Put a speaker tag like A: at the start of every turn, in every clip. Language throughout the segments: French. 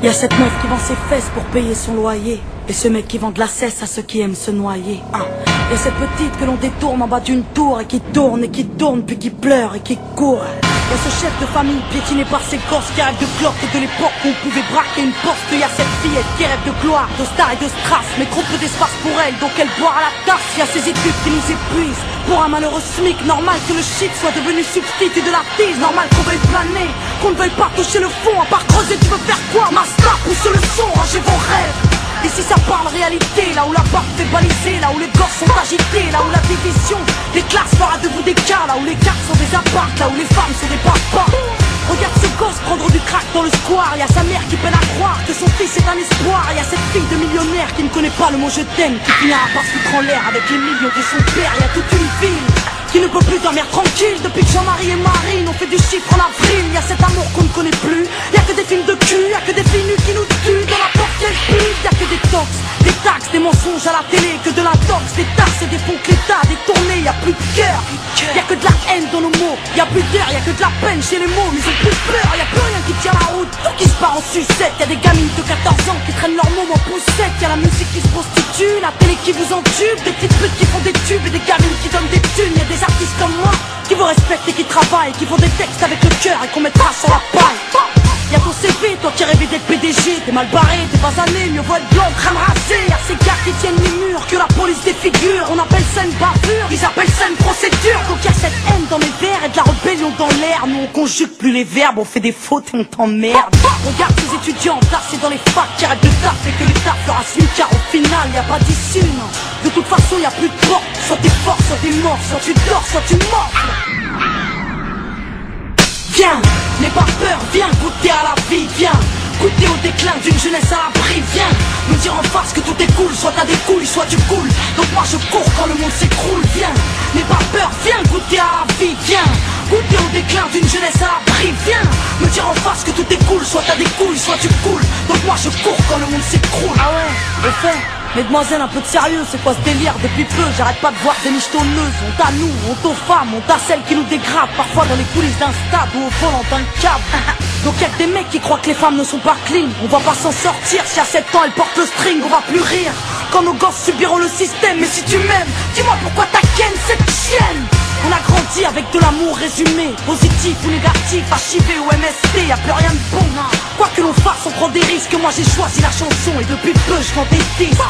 A: Y'a cette meuf qui vend ses fesses pour payer son loyer, et ce mec qui vend de la cesse à ceux qui aiment se noyer. Y'a cette petite que l'on détourne en bas d'une tour et qui tourne puis qui pleure et qui court. Y'a ce chef de famille piétiné par ses gosses qui rêve de cloque et de l'époque où on pouvait braquer une porte. Y'a cette fillette qui rêve de gloire, de star et de strass, mais trop peu d'espace pour elle, donc elle boit à la tasse. Y'a ces études qui nous épuisent, pour un malheureux SMIC, normal que le shit soit devenu substitut de la tise. Normal qu'on veuille planer, qu'on ne veuille pas toucher le fond. À part creuser, tu veux faire quoi? Master, pousse le son, rangez vos rêves. Ici ça parle réalité, là où la barre fait baliser, là où les gosses sont agités, là où la division des classes fera de vous des cas, là où les cartes sont des apparts, là où les femmes sont des papas. Regarde ce gosse prendre du crack dans le square, y'a sa mère qui peine à croire que son fils est un espoir. Y'a cette fille de millionnaire qui ne connaît pas le mot je t'aime, qui finira par se foutre en l'air avec les millions de son père. Y'a toute une ville qui ne peut plus dormir tranquille depuis que Jean-Marie et Marine ont fait du chiffre en avril. Y'a cet amour qu'on ne connaît plus, y'a que des films de cul, y'a que des filles nues qui nous tuent dans la porte qu'elle pue. Y'a que des tox, des taxes, des mensonges à la télé, que de l'intox, des tasses et des fonds que l'État a détournés. Y'a plus de cœur, y'a que de la haine dans nos mots, y'a plus d'air, y'a que de la peine chez les mots. Ils ont plus peur, y'a plus rien qui tient la route, tout qui se part en sucette. Y'a des gamines de 14 ans qui traînent leur môme en poussette. Y'a la musique qui se prostitue, la télé qui vous entube, des petites putes qui font des tubes et des gamines qui donnent des thunes. Y'a des artistes comme moi qui vous respectent et qui travaillent, qui font des textes avec le cœur et qu'on mettra sur la paille. Y'a ton CV, toi qui rêvais d'être PDG, t'es mal barré, t'es basané, mieux vaut être blanc, crâne rasé. Y'a ces gars qui tiennent les murs, que la police défigure. On appelle ça une bavure, ils appellent ça une procédure. Donc y'a cette haine dans mes vers et de la rébellion dans l'air. Nous on conjugue plus les verbes, on fait des fautes et on t'emmerde. Regarde ces étudiants placés dans les facs qui arrêtent de taf et que l'État fera SMIC, car au final y'a pas d'issue, non. De toute façon y'a plus de porte, soit t'es fort, soit t'es mort, soit tu dors, soit tu morfles. Viens, n'aie pas peur, viens goûter à la vie, viens goûter au déclin d'une jeunesse à l'abri. Viens nous dire en face que tout est cool, soit t'as des couilles, soit tu coules. Donc moi je cours quand le monde s'écroule. Viens, n'aie pas peur, viens goûter à la vie, viens goûter au déclin d'une jeunesse à l'abri. Viens me dire en face que tout est cool, soit t'as des couilles, soit tu coules. Donc moi je cours quand le monde s'écroule. Ah ouais, au fait, mesdemoiselles, un peu de sérieux, c'est quoi ce délire? Depuis peu, j'arrête pas de voir des michetonneuses. Honte à nous, honte aux femmes, honte à celles qui nous dégradent, parfois dans les coulisses d'un stade ou au volant d'un câble. Donc y'a que des mecs qui croient que les femmes ne sont pas clean. On va pas s'en sortir, si à 7 ans elles portent le string, on va plus rire quand nos gosses subiront le système. Mais si tu m'aimes, dis-moi pourquoi t'as ken cette chienne. On a grandi avec de l'amour résumé, positif ou négatif, HIV ou MST, y'a plus rien de bon. Quoi que l'on fasse, on prend des risques, moi j'ai choisi la chanson et depuis peu je vends des disques.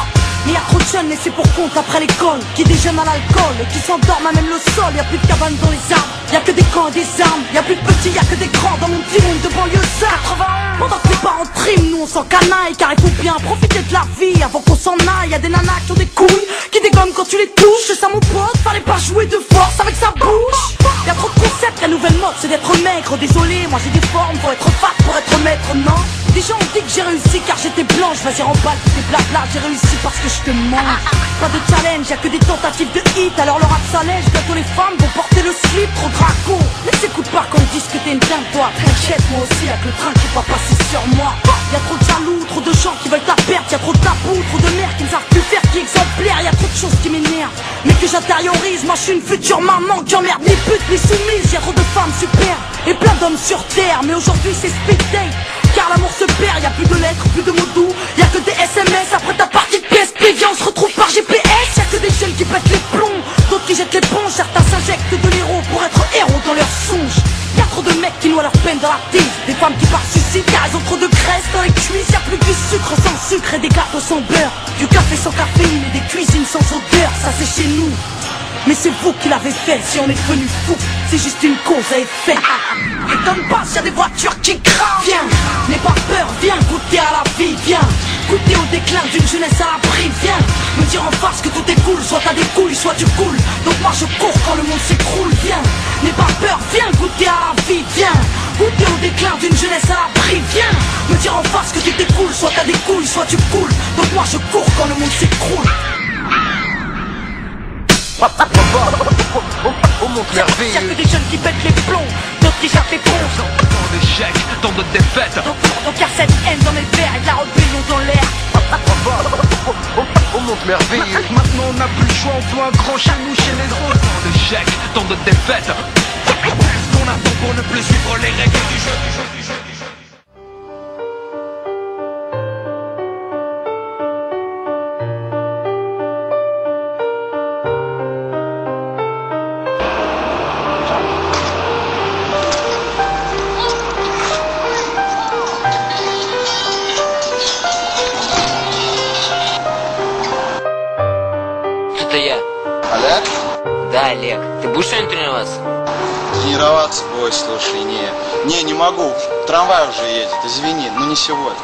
A: Mais y'a trop de jeunes laissés pour compte après l'école, qui déjeunent à l'alcool et qui s'endorment à même le sol. Y'a plus de cabanes dans les arbres, y'a que des camps et des armes. Y'a plus de petits, y'a que des grands dans mon petit monde de banlieusards. Pendant que les parents triment, nous on s'en canaille, car il faut bien profiter de la vie avant qu'on s'en aille. Y'a des nanas qui ont des couilles, qui dégomment quand tu les touches. C'est ça mon pote, fallait pas jouer de force avec sa bouche. Y'a trop de concepts, la nouvelle mode c'est d'être maigre. Désolé, moi j'ai des formes pour être fat, pour être maître, non. Les gens ont dit que j'ai réussi car j'étais blanche. Vas-y remballe tous tes blabla, j'ai réussi parce que je te mange. Pas de challenge, y'a que des tentatives de hit. Alors le rap s'allège, bientôt les femmes vont porter le slip. Trop draco, mais s'écoute pas quand ils disent que t'es une dingue toi. T'inquiète, moi aussi y'a que le train qui va passer sur moi. Y'a trop de jaloux, trop de gens qui veulent ta perte. Y'a trop de tabous, trop de mères qui ne savent plus faire, qui exemplaire. Y'a trop de choses qui m'énervent, mais que j'intériorise. Moi je suis une future maman qui emmerde ni pute ni soumise. Y'a trop de femmes super et plein d'hommes sur terre, mais aujourd'hui c'est speed date. car l'amour se perd, y a plus de lettres, plus de mots doux, y a que des SMS après ta partie de PSP. Viens, on se retrouve par GPS, y a que des jeunes qui pètent les plombs, d'autres qui jettent l'éponge, certains s'injectent de l'héros pour être héros dans leurs songes. Y a trop de mecs qui noient leur peine dans la tise, des femmes qui partent suicide car elles ont trop de graisse dans les cuisses. Y a plus que du sucre sans sucre et des gâteaux sans beurre, du café sans caféine et des cuisines sans odeur. Ça c'est chez nous, mais c'est vous qui l'avez fait. Si on est devenu fou, c'est juste une cause à effet. T'étonne pas s'il y a des voitures qui crament. Viens, n'aie pas peur, viens goûter à la vie. Viens, goûter au déclin d'une jeunesse à l'abri. Viens, me dire en face que tout est cool. Soit t'as des couilles, soit tu coules. Donc moi je cours quand le monde s'écroule. Viens, n'aie pas peur, viens goûter à la vie. Viens, goûter au déclin d'une jeunesse à l'abri. Viens, me dire en face que tout est cool. Soit t'as des couilles, soit tu coules. Donc moi je cours quand le monde s'écroule.
B: Oh mon merveilleux.
A: Y'a que des jeunes qui pètent les plombs, d'autres qui chappent les ponts.
B: Tant d'échecs, tant de défaites.
A: Donc y'a cette haine dans mes verres et de la rébellion dans l'air.
B: Oh mon merveilleux.
C: Maintenant on n'a plus le choix, on veut un grand chez nous, chez les autres.
B: Tant d'échecs, tant de défaites.
C: Qu'est-ce qu'on attend pour ne plus suivre les règles du jeu, du jeu, du jeu, du jeu.
D: Это я.
E: Олег?
D: Да, Олег. Ты будешь сегодня тренироваться?
E: Тренироваться, бой, слушай, не могу. Трамвай уже едет, извини, но не сегодня.